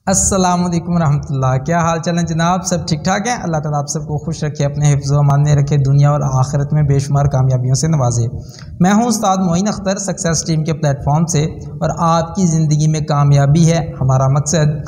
अस्सलाम वालेकुम रहमतुल्लाह। क्या हाल चाल है जनाब? सब ठीक ठाक हैं? अल्लाह ताला आप सबको खुश रखे, अपने हिफ्ज़ व अमान में रखे, दुनिया और आखिरत में बेशुमार कामयाबियों से नवाजे। मैं हूं उस्ताद मोइन अख्तर, सक्सेस टीम के प्लेटफॉर्म से, और आपकी ज़िंदगी में कामयाबी है हमारा मकसद।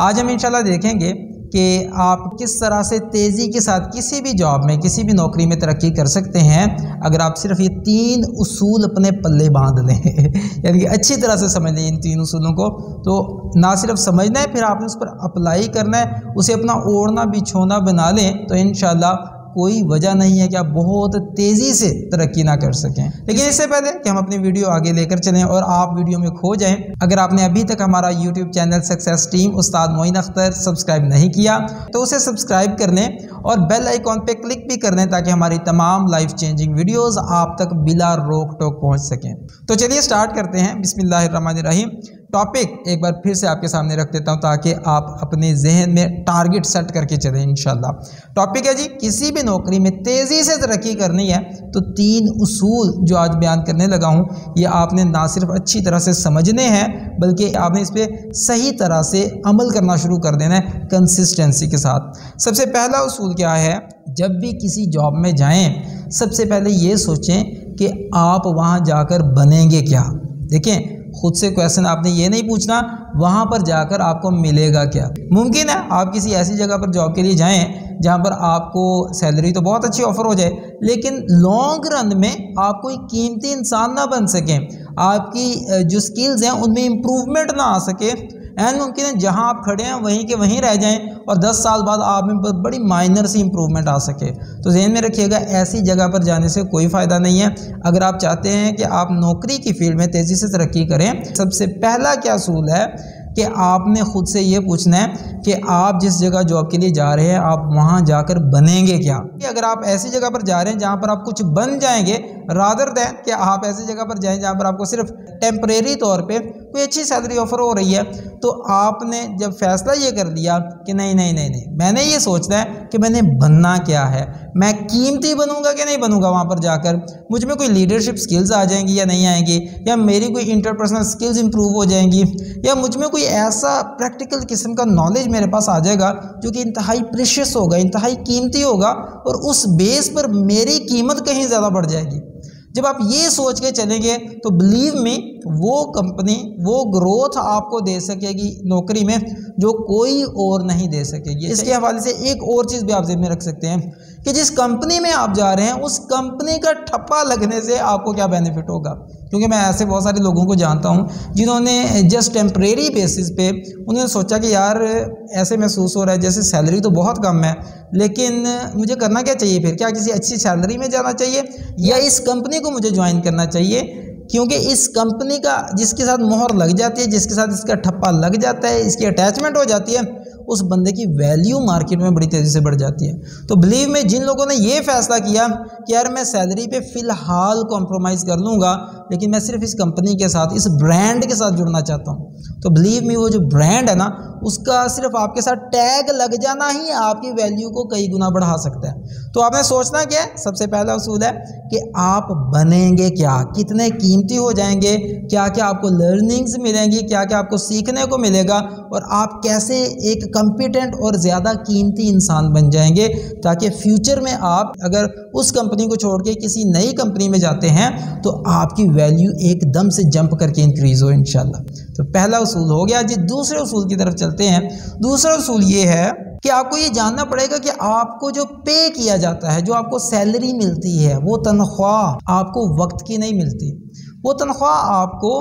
आज हम इंशाल्लाह देखेंगे कि आप किस तरह से तेज़ी के साथ किसी भी जॉब में, किसी भी नौकरी में तरक्की कर सकते हैं अगर आप सिर्फ ये 3 उसूल अपने पल्ले बांध लें यानी कि अच्छी तरह से समझ लें इन 3 उसूलों को। तो ना सिर्फ समझना है, फिर आपने उस पर अप्लाई करना है, उसे अपना ओढ़ना बिछोना बना लें, तो इंशाल्लाह कोई वजह नहीं है कि आप बहुत तेज़ी से तरक्की ना कर सकें। लेकिन इससे पहले कि हम अपनी वीडियो आगे लेकर चलें और आप वीडियो में खो जाएं, अगर आपने अभी तक हमारा यूट्यूब चैनल सक्सेस टीम उस्ताद मोइन अख्तर सब्सक्राइब नहीं किया तो उसे सब्सक्राइब कर लें और बेल आइकॉन पे क्लिक भी कर लें ताकि हमारी तमाम लाइफ चेंजिंग वीडियोस आप तक बिला रोक टोक पहुँच सकें। तो चलिए स्टार्ट करते हैं। बिस्मिल्लाहिर्रहमानिर्रहीम। टॉपिक एक बार फिर से आपके सामने रख देता हूं ताकि आप अपने जहन में टारगेट सेट करके चलें इंशाल्लाह। टॉपिक है जी, किसी भी नौकरी में तेज़ी से तरक्की करनी है तो 3 उसूल जो आज बयान करने लगा हूं ये आपने ना सिर्फ अच्छी तरह से समझने हैं बल्कि आपने इस पर सही तरह से अमल करना शुरू कर देना है कंसिस्टेंसी के साथ। सबसे पहला उसूल क्या है? जब भी किसी जॉब में जाएं सबसे पहले ये सोचें कि आप वहाँ जाकर बनेंगे क्या। देखें, खुद से क्वेश्चन आपने ये नहीं पूछना वहाँ पर जाकर आपको मिलेगा क्या। मुमकिन है आप किसी ऐसी जगह पर जॉब के लिए जाएं जहाँ पर आपको सैलरी तो बहुत अच्छी ऑफर हो जाए, लेकिन लॉन्ग रन में आप कोई कीमती इंसान ना बन सकें, आपकी जो स्किल्स हैं उनमें इम्प्रूवमेंट ना आ सके, एंड मुमकिन है जहां आप खड़े हैं वहीं के वहीं रह जाएं और 10 साल बाद आप में बड़ी माइनर सी इंप्रूवमेंट आ सके। तो ज़हन में रखिएगा, ऐसी जगह पर जाने से कोई फ़ायदा नहीं है। अगर आप चाहते हैं कि आप नौकरी की फील्ड में तेज़ी से तरक्की करें, सबसे पहला क्या असूल है कि आपने खुद से ये पूछना है कि आप जिस जगह जॉब के लिए जा रहे हैं आप वहाँ जाकर बनेंगे क्या। अगर आप ऐसी जगह पर जा रहे हैं जहाँ पर आप कुछ बन जाएंगे, रादर दैन कि आप ऐसी जगह पर जाएं जहाँ पर आपको सिर्फ टेम्परेरी तौर पे कोई अच्छी सैलरी ऑफर हो रही है, तो आपने जब फैसला ये कर लिया कि नहीं नहीं नहीं नहीं मैंने ये सोचना है कि मैंने बनना क्या है, मैं कीमती बनूंगा कि नहीं बनूंगा, वहाँ पर जाकर मुझ में कोई लीडरशिप स्किल्स आ जाएंगी या नहीं आएंगी, या मेरी कोई इंटरपर्सनल स्किल्स इंप्रूव हो जाएंगी, या मुझ में कोई ऐसा प्रैक्टिकल किस्म का नॉलेज मेरे पास आ जाएगा जो कि इंतहाई प्रीशियस होगा, इंतहाई कीमती होगा, और उस बेस पर मेरी कीमत कहीं ज़्यादा बढ़ जाएगी। जब आप ये सोच के चलेंगे तो बिलीव में वो कंपनी वो ग्रोथ आपको दे सकेगी नौकरी में जो कोई और नहीं दे सकेगी। इसके हवाले से एक और चीज़ भी आप ज़हन में रख सकते हैं कि जिस कंपनी में आप जा रहे हैं उस कंपनी का ठप्पा लगने से आपको क्या बेनिफिट होगा। क्योंकि मैं ऐसे बहुत सारे लोगों को जानता हूं जिन्होंने जस्ट टेम्परेरी बेसिस पे उन्होंने सोचा कि यार ऐसे महसूस हो रहा है जैसे सैलरी तो बहुत कम है, लेकिन मुझे करना क्या चाहिए फिर? क्या किसी अच्छी सैलरी में जाना चाहिए या इस कंपनी को मुझे ज्वाइन करना चाहिए? क्योंकि इस कंपनी का जिसके साथ मोहर लग जाती है, जिसके साथ इसका ठप्पा लग जाता है, इसकी अटैचमेंट हो जाती है, उस बंदे की वैल्यू मार्केट में बड़ी तेज़ी से बढ़ जाती है। तो बिलीव में जिन लोगों ने ये फैसला किया कि यार मैं सैलरी पे फ़िलहाल कॉम्प्रोमाइज़ कर लूँगा लेकिन मैं सिर्फ इस कंपनी के साथ, इस ब्रांड के साथ जुड़ना चाहता हूँ, तो बिलीव मी वो जो ब्रांड है ना उसका सिर्फ आपके साथ टैग लग जाना ही आपकी वैल्यू को कई गुना बढ़ा सकता है। तो आपने सोचना क्या है? सबसे पहला उसूल है कि आप बनेंगे क्या, कितने कीमती हो जाएंगे, क्या क्या आपको लर्निंग्स मिलेंगी, क्या क्या आपको सीखने को मिलेगा, और आप कैसे एक कॉम्पिटेंट और ज़्यादा कीमती इंसान बन जाएंगे ताकि फ्यूचर में आप अगर उस कंपनी को छोड़ के किसी नई कंपनी में जाते हैं तो आपकी वैल्यू एकदम से जंप करके इंक्रीज़ हो इंशाल्लाह। तो पहला उसूल हो गया जी। दूसरे उसूल की तरफ चलते हैं। दूसरा उसूल ये है कि आपको ये जानना पड़ेगा कि आपको जो पे किया जाता है, जो आपको सैलरी मिलती है, वो तनख्वाह आपको वक्त की नहीं मिलती, वो तनख्वाह आपको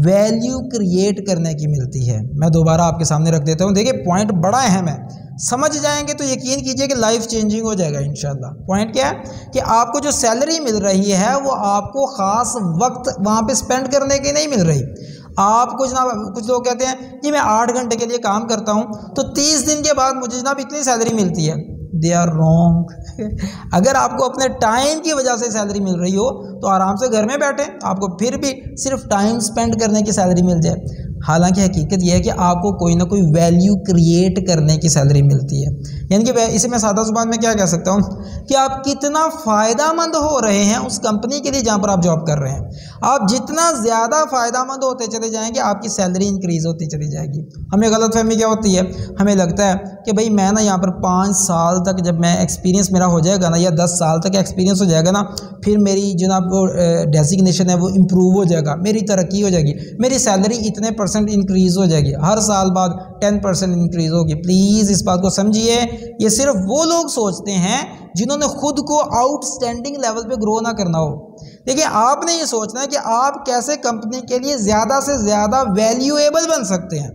वैल्यू क्रिएट करने की मिलती है। मैं दोबारा आपके सामने रख देता हूँ। देखिए, पॉइंट बड़ा अहम है, समझ जाएंगे तो यकीन कीजिए कि लाइफ चेंजिंग हो जाएगा इंशाल्लाह। पॉइंट क्या है कि आपको जो सैलरी मिल रही है वो आपको ख़ास वक्त वहाँ पे स्पेंड करने की नहीं मिल रही। आपको जनाब, कुछ लोग कहते हैं कि मैं 8 घंटे के लिए काम करता हूँ तो 30 दिन के बाद मुझे जनाब इतनी सैलरी मिलती है। They are wrong. अगर आपको अपने टाइम की वजह से सैलरी मिल रही हो तो आराम से घर में बैठे, आपको फिर भी सिर्फ टाइम स्पेंड करने की सैलरी मिल जाए। हालांकि हकीकत यह है कि आपको कोई ना कोई वैल्यू क्रिएट करने की सैलरी मिलती है। यानी कि इसे मैं सादा जुबान में क्या कह सकता हूँ कि आप कितना फ़ायदामंद हो रहे हैं उस कंपनी के लिए जहाँ पर आप जॉब कर रहे हैं। आप जितना ज़्यादा फ़ायदामंद होते चले जाएंगे आपकी सैलरी इंक्रीज़ होती चली जाएगी। हमें गलतफहमी क्या होती है, हमें लगता है कि भाई मैं ना यहाँ पर 5 साल तक जब मैं एक्सपीरियंस मेरा हो जाएगा ना, या 10 साल तक एक्सपीरियंस हो जाएगा ना, फिर मेरी जनाब वो डेजिग्नेशन है वो इम्प्रूव हो जाएगा, मेरी तरक्की हो जाएगी, मेरी सैलरी इतने % इंक्रीज़ हो जाएगी, हर साल बाद 10% इंक्रीज़ होगी। प्लीज़ इस बात को समझिए, ये सिर्फ वो लोग सोचते हैं जिन्होंने खुद को आउटस्टैंडिंग लेवल पे ग्रो ना करना हो। देखिए, आपने ये सोचना है कि आप कैसे कंपनी के लिए ज़्यादा से ज़्यादा वैल्यूएबल बन सकते हैं,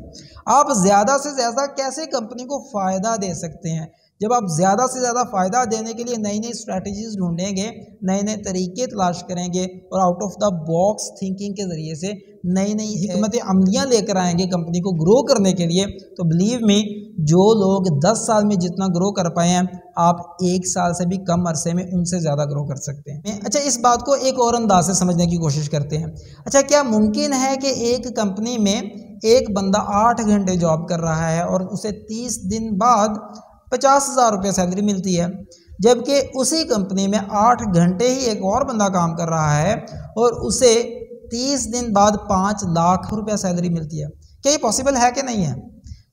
आप ज़्यादा से ज़्यादा कैसे कंपनी को फ़ायदा दे सकते हैं। जब आप ज़्यादा से ज़्यादा फ़ायदा देने के लिए नई नई स्ट्रैटेजीज़ ढूंढेंगे, नए नए तरीके तलाश करेंगे और out of the box thinking के ज़रिए से नई नई हिकमत अमलियाँ लेकर आएंगे कंपनी को ग्रो करने के लिए, तो बिलीव मी, जो लोग 10 साल में जितना ग्रो कर पाए हैं, आप 1 साल से भी कम अरसे में उनसे ज़्यादा ग्रो कर सकते हैं। अच्छा, इस बात को एक और अंदाज से समझने की कोशिश करते हैं। अच्छा, क्या मुमकिन है कि एक कंपनी में एक बंदा 8 घंटे जॉब कर रहा है और उसे 30 दिन बाद 50,000 रुपये सैलरी मिलती है, जबकि उसी कंपनी में 8 घंटे ही एक और बंदा काम कर रहा है और उसे 30 दिन बाद 5 लाख रुपया सैलरी मिलती है? क्या ये पॉसिबल है कि नहीं है?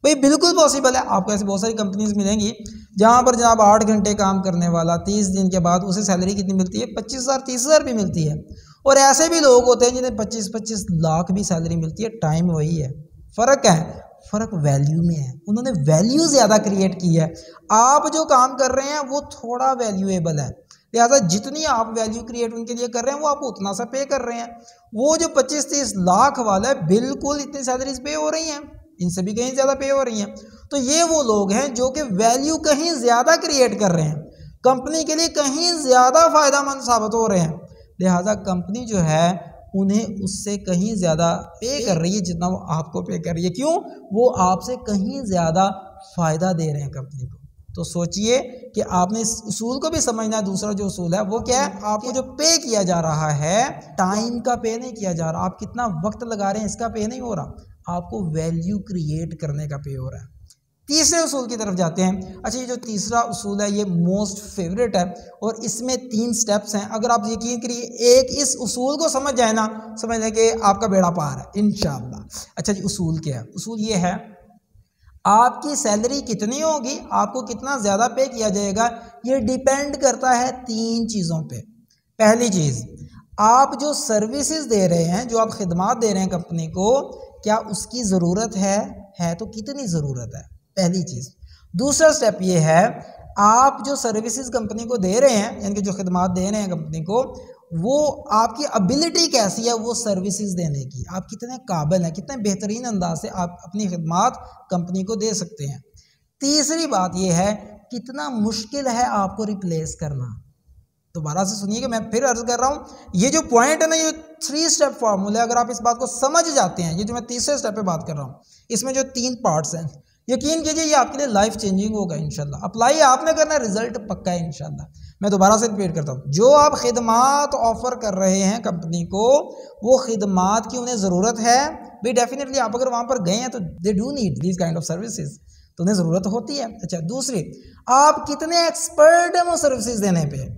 भाई बिल्कुल पॉसिबल है। आपको ऐसी बहुत सारी कंपनीज मिलेंगी जहाँ पर जनाब 8 घंटे काम करने वाला 30 दिन के बाद उसे सैलरी कितनी मिलती है? 25,000 30,000 भी मिलती है। और ऐसे भी लोग होते हैं जिन्हें 25-25 लाख भी सैलरी मिलती है। टाइम वही है, फ़र्क है, फ़र्क वैल्यू में है। उन्होंने वैल्यू ज़्यादा क्रिएट की है। आप जो काम कर रहे हैं वो थोड़ा वैल्यूएबल है, लिहाजा जितनी आप वैल्यू क्रिएट उनके लिए कर रहे हैं वो आपको उतना सा पे कर रहे हैं। वो जो 25-30 लाख वाला है, बिल्कुल इतनी सैलरीज पे हो रही हैं, इनसे भी कहीं ज़्यादा पे हो रही हैं। तो ये वो लोग हैं जो कि वैल्यू कहीं ज़्यादा क्रिएट कर रहे हैं, कंपनी के लिए कहीं ज़्यादा फ़ायदेमंद साबित हो रहे हैं। लिहाजा कंपनी जो है उन्हें उससे कहीं ज़्यादा पे कर रही है जितना वो आपको पे कर रही है। क्यों? वो आपसे कहीं ज़्यादा फ़ायदा दे रहे हैं कंपनी को। तो सोचिए कि आपने इस उसूल को भी समझना है। दूसरा जो उसूल है वो क्या है? आपको जो पे किया जा रहा है, टाइम का पे नहीं किया जा रहा, आप कितना वक्त लगा रहे हैं इसका पे नहीं हो रहा, आपको वैल्यू क्रिएट करने का पे हो रहा है। तीसरे उसूल की तरफ जाते हैं। अच्छा, ये जो तीसरा उसूल है ये मोस्ट फेवरेट है और इसमें 3 स्टेप्स हैं। अगर आप यकीन करिए एक इस उसूल को समझ जाए ना, समझ लें कि आपका बेड़ा पार है इंशाअल्लाह। अच्छा जी, उसूल क्या है? उसूल ये है, आपकी सैलरी कितनी होगी, आपको कितना ज़्यादा पे किया जाएगा, ये डिपेंड करता है 3 चीज़ों पे। पहली चीज़, आप जो सर्विसेज दे रहे हैं, जो आप खिदमात दे रहे हैं कंपनी को, क्या उसकी ज़रूरत है तो कितनी ज़रूरत है, पहली चीज़। दूसरा स्टेप ये है, आप जो सर्विसेज कंपनी को दे रहे हैं, यानी कि जो खिदमात दे रहे हैं कंपनी को, वो आपकी एबिलिटी कैसी है वो सर्विसेज देने की, आप कितने काबिल हैं, कितने बेहतरीन अंदाज से आप अपनी खिदमात कंपनी को दे सकते हैं। तीसरी बात यह है, कितना मुश्किल है आपको रिप्लेस करना। दोबारा से सुनिए कि मैं फिर अर्ज कर रहा हूँ, ये जो पॉइंट है ना, ये 3 स्टेप फार्मूला, अगर आप इस बात को समझ जाते हैं, ये जो मैं तीसरे स्टेप पे बात कर रहा हूँ, इसमें जो 3 पार्ट्स हैं, यकीन कीजिए ये आपके लिए लाइफ चेंजिंग होगा इंशाल्लाह। अप्लाई आपने करना है, रिजल्ट पक्का है इंशाल्लाह। मैं दोबारा से रिपीट करता हूँ, जो आप खिदमात ऑफर कर रहे हैं कंपनी को, वो खिदमात की उन्हें ज़रूरत है भाई, डेफिनेटली आप अगर वहाँ पर गए हैं तो they do need this kind of services, तो उन्हें ज़रूरत होती है। अच्छा, दूसरी, आप कितने एक्सपर्ट हैं वो सर्विसेज देने पे,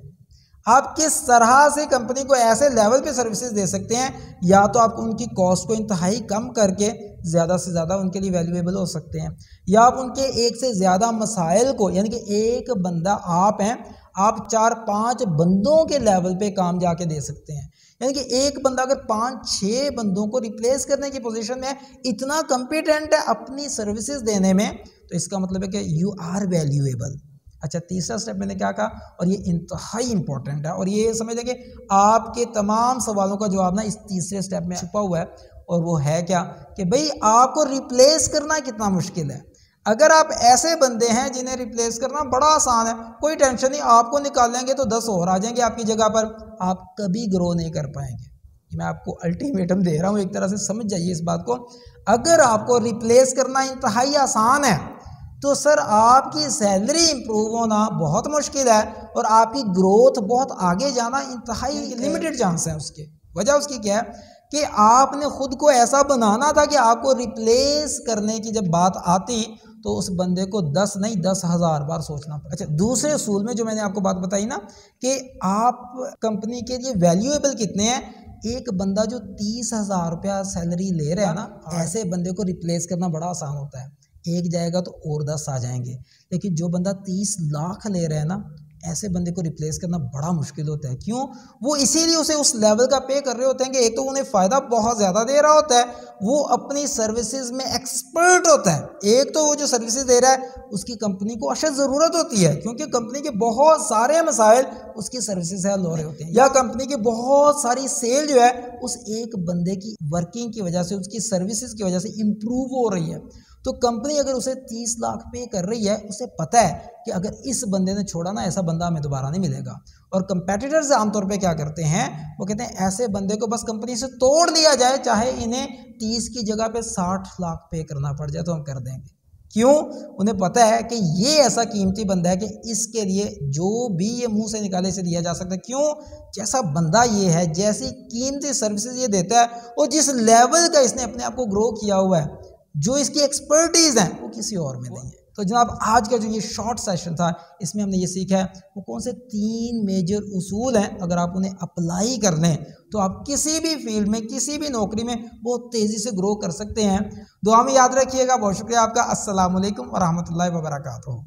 आप किस तरह से कंपनी को ऐसे लेवल पे सर्विसेज दे सकते हैं, या तो आप उनकी कॉस्ट को इंतहाई कम करके ज़्यादा से ज़्यादा उनके लिए वैल्यूएबल हो सकते हैं, या आप उनके एक से ज़्यादा मसाइल को, यानी कि एक बंदा आप हैं, आप 4-5 बंदों के लेवल पे काम जाके दे सकते हैं। यानी कि एक बंदा अगर 5-6 बंदों को रिप्लेस करने की पोजीशन में इतना कॉम्पिटेंट है अपनी सर्विसेज देने में, तो इसका मतलब है कि यू आर वैल्यूएबल। अच्छा, तीसरा स्टेप मैंने क्या कहा, और ये इंतहाई इंपॉर्टेंट है, और ये समझ लेंगे आपके तमाम सवालों का जवाब ना इस तीसरे स्टेप में छुपा हुआ है। और वो है क्या कि भाई आपको रिप्लेस करना कितना मुश्किल है। अगर आप ऐसे बंदे हैं जिन्हें रिप्लेस करना बड़ा आसान है, कोई टेंशन नहीं, आपको निकालेंगे तो 10 और आ जाएंगे आपकी जगह पर, आप कभी ग्रो नहीं कर पाएंगे। मैं आपको अल्टीमेटम दे रहा हूँ, एक तरह से समझ जाइए इस बात को। अगर आपको रिप्लेस करना इंतहाई आसान है तो सर आपकी सैलरी इंप्रूव होना बहुत मुश्किल है, और आपकी ग्रोथ बहुत आगे जाना इंतहाई लिमिटेड चांस है उसके। वजह उसकी क्या है कि आपने खुद को ऐसा बनाना था कि आपको रिप्लेस करने की जब बात आती तो उस बंदे को 10 नहीं 10,000 बार सोचना पड़ा। अच्छा, दूसरे असूल में जो मैंने आपको बात बताई ना कि आप कंपनी के लिए वैल्यूएबल कितने हैं, एक बंदा जो 30,000 रुपया सैलरी ले रहा है ना, ऐसे बंदे को रिप्लेस करना बड़ा आसान होता है। एक जाएगा तो और 10 आ जाएंगे, लेकिन जो बंदा 30 लाख ले रहा है ना, ऐसे बंदे को रिप्लेस करना बड़ा मुश्किल होता है। क्यों? वो इसीलिए उसे उस लेवल का पे कर रहे होते हैं कि एक तो उन्हें फ़ायदा बहुत ज़्यादा दे रहा होता है, वो अपनी सर्विसेज में एक्सपर्ट होता है, एक तो वो जो सर्विसेज दे रहा है उसकी कंपनी को अशद ज़रूरत होती है क्योंकि कंपनी के बहुत सारे मसाइल उसकी सर्विसेज से हल हो रहे होते हैं, या कंपनी की बहुत सारी सेल जो है उस एक बंदे की वर्किंग की वजह से, उसकी सर्विसेज की वजह से इम्प्रूव हो रही है। तो कंपनी अगर उसे 30 लाख पे कर रही है, उसे पता है कि अगर इस बंदे ने छोड़ा ना, ऐसा बंदा हमें दोबारा नहीं मिलेगा। और कंपेटिटर्स आमतौर पे क्या करते हैं, वो कहते हैं ऐसे बंदे को बस कंपनी से तोड़ दिया जाए, चाहे इन्हें 30 की जगह पे 60 लाख पे करना पड़ जाए तो हम कर देंगे। क्यों? उन्हें पता है कि ये ऐसा कीमती बंदा है कि इसके लिए जो भी ये मुंह से निकाले से दिया जा सकता है। क्यों? जैसा बंदा ये है, जैसी कीमती सर्विसेज ये देता है, और जिस लेवल का इसने अपने आप को ग्रो किया हुआ है, जो इसकी एक्सपर्टीज़ है वो किसी और में नहीं है। तो जनाब, आज का जो ये शॉर्ट सेशन था, इसमें हमने ये सीखा है वो कौन से 3 मेजर उसूल हैं, अगर आप उन्हें अप्लाई कर लें तो आप किसी भी फील्ड में, किसी भी नौकरी में बहुत तेज़ी से ग्रो कर सकते हैं। दुआ में याद रखिएगा। बहुत शुक्रिया आपका। अस्सलाम वालेकुम व रहमतुल्लाहि व बरकातुहू।